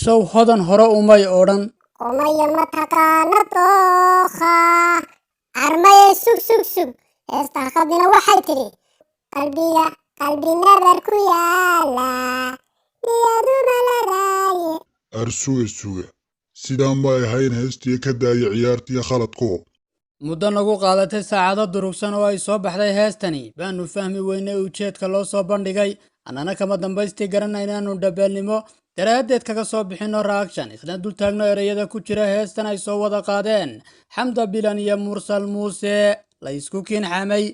show hodan hore umay odhan umay mataqaana dooqa armay sug heestaaqadina waxay tiri qalbi nadar ku yaala niyaduna la raaye arsuga sidaan ma ahayn heestii ka daaya ciyaartii khaladku muddo nagu qaadatay saacado durugsan oo ay soo baxday heestani baanu fahmi weynay ujeedka loo soo bandhigay annana kama dambaystii garanaynaanu dhabeelnimo daraadeed kaga soo bixino reaction isla dul taagno ereyada ku jira heestan ay soo wada qaadeen xamda bilan iyo mursal muuse la isku kiin xamay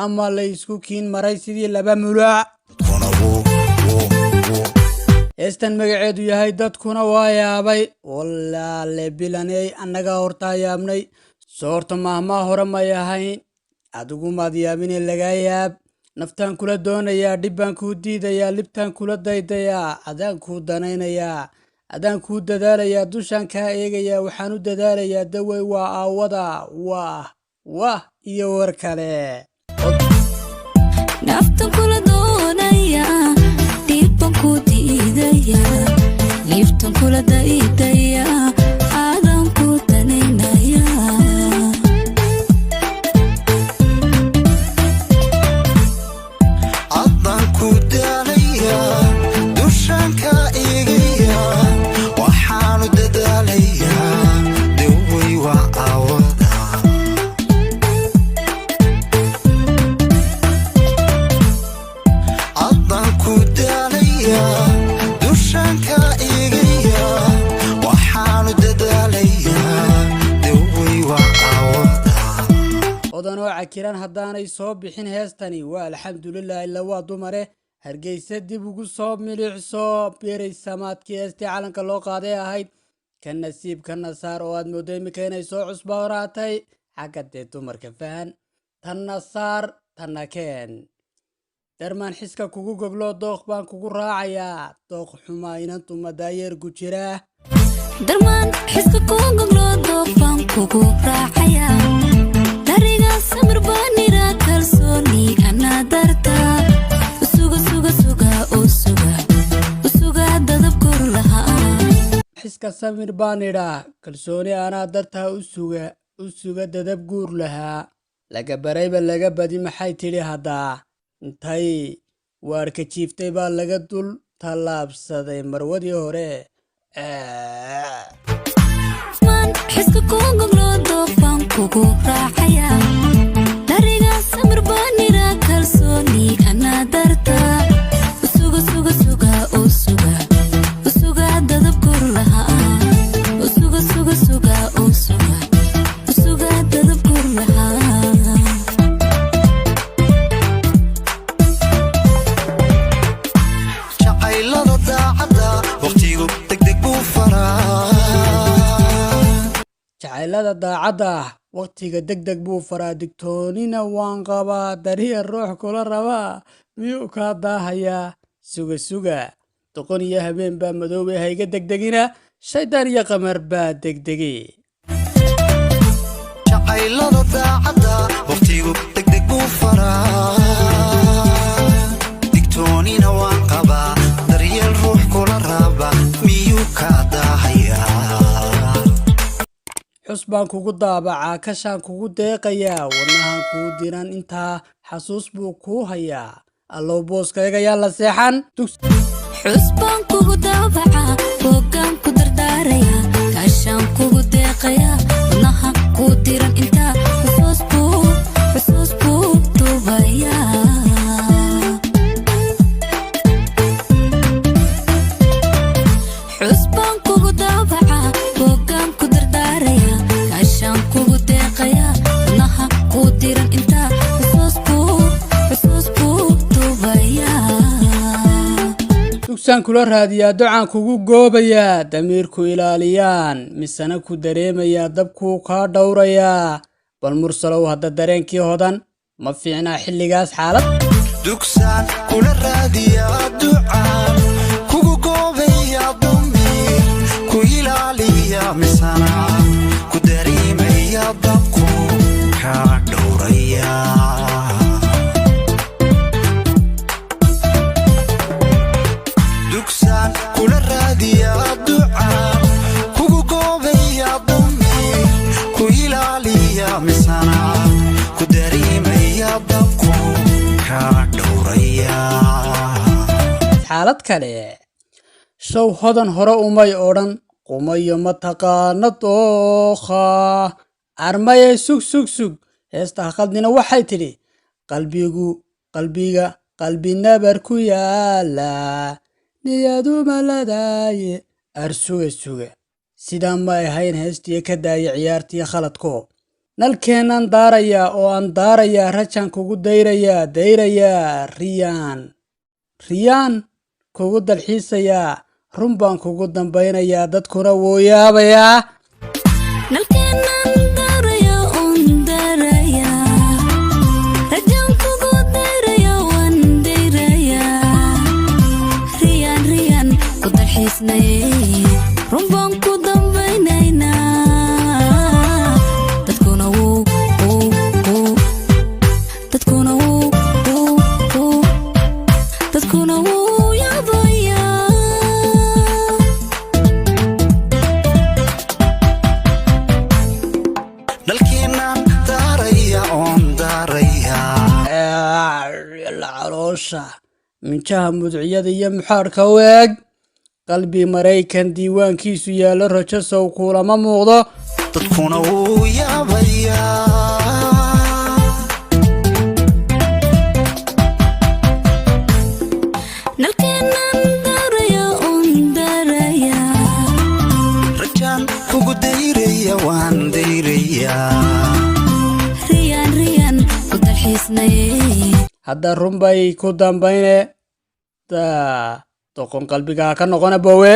ama la isku kiin maray sidii laba mulaac heestan magaceedu yahay dadkuna waa yaabay walaale bilanay annaga hortaa yaabnay soorta mahmaa hore may ahayn adigu maad yaabine lagaa yaab naftaan kula doonayaa dhibbaan kuu diidayaa libtaan kula daydayaa adaan kuu danaynayaa adaan kuu dadaalayaa dushaan kaa eegayaa waxaan u dadaalayaa dawey waa aawada wah iyo war kale naftaan kula doonayaa dhibbaan kuu diidayaa libtaan kula daydayaa adaan kuu danaynayaa kiran haddaanay soo bixin heestani waa alxamdulilah ila waa dumare hargeysa dib ugu soo milicso beeray samaadkii heestii calanka loo qaaday ahayd ka nasiib ka nasaar oo aad moodo imika inay soo cusboonaatay xagga dee dumarka fahan tan nasaar tanna keen darmaan xiska kugu goglo dooq baan kugu raacayaa dooq xumaa inantu madaayeer ku jira darmaan xiska kugu goglo dooq baan kugu raacayaa samir baanira kalsooni ana darta usuga dadab kor lahaa xiska samir baanira kalsooni ana darta usuga dadab guur lahaa laga barayba laga badi maxay tiri hadaa intay waarka jiiftay baa laga dul tallaabsaday marwadii hore man xiska kugu goglo doofan kugu raacayaa samir baanira kalsooni ana darta usuga dadab kor lahaa usuga dadab kor lahaa jacaylada daacada waqtigu degdeg buu faraa jacaylada daacada waqtiga degdeg buu faraa digtoonina waan qabaa dariya ruux kula rabaa miyuu kaa daahayaa suga doqon iyo habeen baa madoobay hayga degdegina shaydaan iyo qamar baa degdegi jacaylada daacada waqtigu degdeg buu faraa digtoonina waan qabaa dariya ruux kula rabaa miyuu kaa daahayaa xus baan kugu daabacaa kashaan kugu deeqayaa wadnahan kuu diran intaa xasuus buu kuu hayaa allow booskayga yaa la seexan xus baan kugu daabacaa boogaan ku dardaarayaa kashaan kugu deeqayaa wadnahan kuu diran intaa xusuus buu duubayaa xus baan kugu daabacaa boogaan ku dardaarayaa kashaan kugu deeqayaa wadnaha kuu diran intaa xusuus buu duubayaa dugsaan kula raadiyaa ducaan kugu goobayaa damiirku ilaaliyaan misana ku dareemayaa dabkuu kaa dhowrayaa bal mursalow hadda dareenkii hodan ma fiicnaa xilligaas xaalad dugsaan kula raadiyaa ducaan kugu goobayaa damiir ku ilaaliya misana ku dareemaya dabku kaa dhowrayaa dugsaan kula raadiyaa ducaan xaalad kale show hodan hore umay odhan qumayo mataqaana dookha armaye sug heesta haqadina waxay tidhi qalbiga qalbi nabar ku yaala niyadu maladaaye arsuga sidaan ma ahayn heestii ka daaya ciyaartii khaladko nalkeenan daaraya oo aan daaraya rajan kugu dayrayaa riyaan kugu dalxiisayaa run baan kugu dambaynayaa dadkuna wuu yaabayaa minjaha mudciyada iyo muxaarka weeg qalbi maraykan diiwaankiisu yaalo rajo sow kulama muuqdo dadkuna wuu yaabayaa rajaan kugu dayraya waan dayrayaa riyaan ku dalxiisnay hadda run bay ku dambayne doqon qalbigaa ka noqona bowe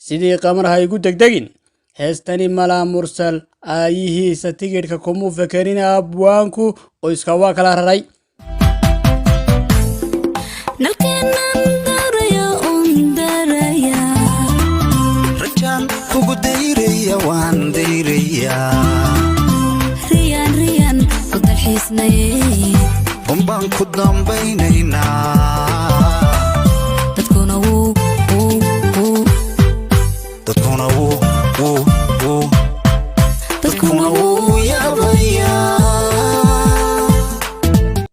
sidii qamar ha igu degdegin heestani malaa mursal aayihiisa tigidhka kumuu fekerin abwaanku qoyska waa kala raray rajaan kugu dayraya waan dayrayaa riyaan ku dalxiisnay runbaan ku dambaynaynaa dadkuna wuu yaabayaa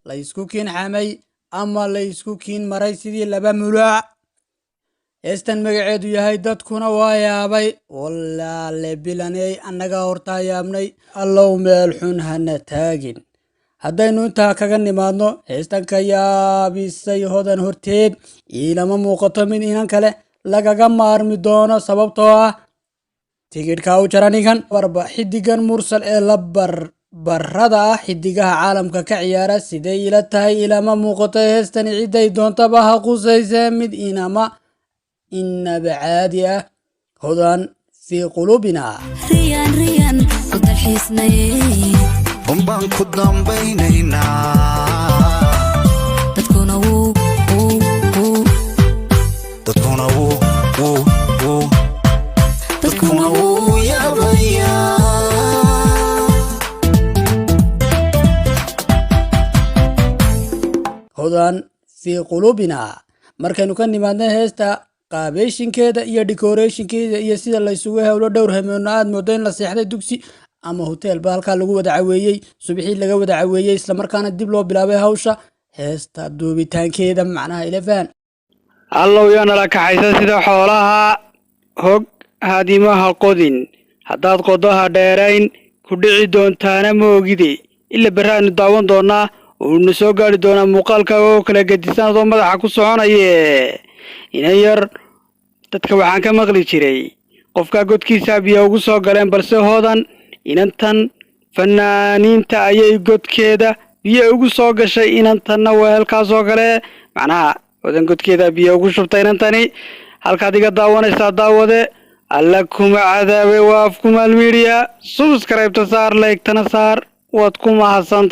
laysku kiin xamay ama laysku kiin maray sidii laba mulaac heestan magaceedu yahay dadkuna waa yaabay walaale bilaney annaga hortaa yaabnay allow meel xun hana taagin haddaynu intaa kaga nimaadno heestan ka yaabisay hodan horteed iilama muuqato mid inan kale lagaga maarmi doono sababtoo ah tigidhka u jara ninkan barba xidigan mursal ee la barada ah xidigaha caalamka ka ciyaara siday ila tahay ilama muuqato heestani ciday doontaba ha qusayse mid inaba caadi ah hodan fii qulubina riyaan ku dalxiisnay runbaan ku dambaynaynaa dadkuna wuu yaabayaa hodan fii qulubina markaynu ka nimaadna heesta qaabeyshinkeeda iyo decorationkeeda iyo sida laysugu hewlo dhowr hameeno aad moodo in la seexday dugsi ama hotel ba halkaa lagu wada caweeyey subixii laga wada caweeyey islamarkaana dib loo bilaabay hawsha heesta duubitaankeeda macnaha ilafaan allow yaa nala kaxaysa sida xoolaha hog haadimaha qodin haddaad qodoha dheerayn ku dhici doontaana moogide ila baraanu daawan doonaa uuna soo gaari doonaa muuqaalka oo kala gedisan adoo madaxa ku soconaye inan yar dadka waxaan ka maqli jiray qofkaa godkiisa biyo ugu soo galeen balse hodan inantan fanaaniinta ayay godkeeda biyo ugu soo gashay inantanna weelkaasoo kale macnaha hodan godkeeda biyo ugu shubtay inantani halkaad iga daawanaysaa daawade alla kuma cadaabe waa Afkumaal Media subscribe ta saar like tana saar waad ku mahadsan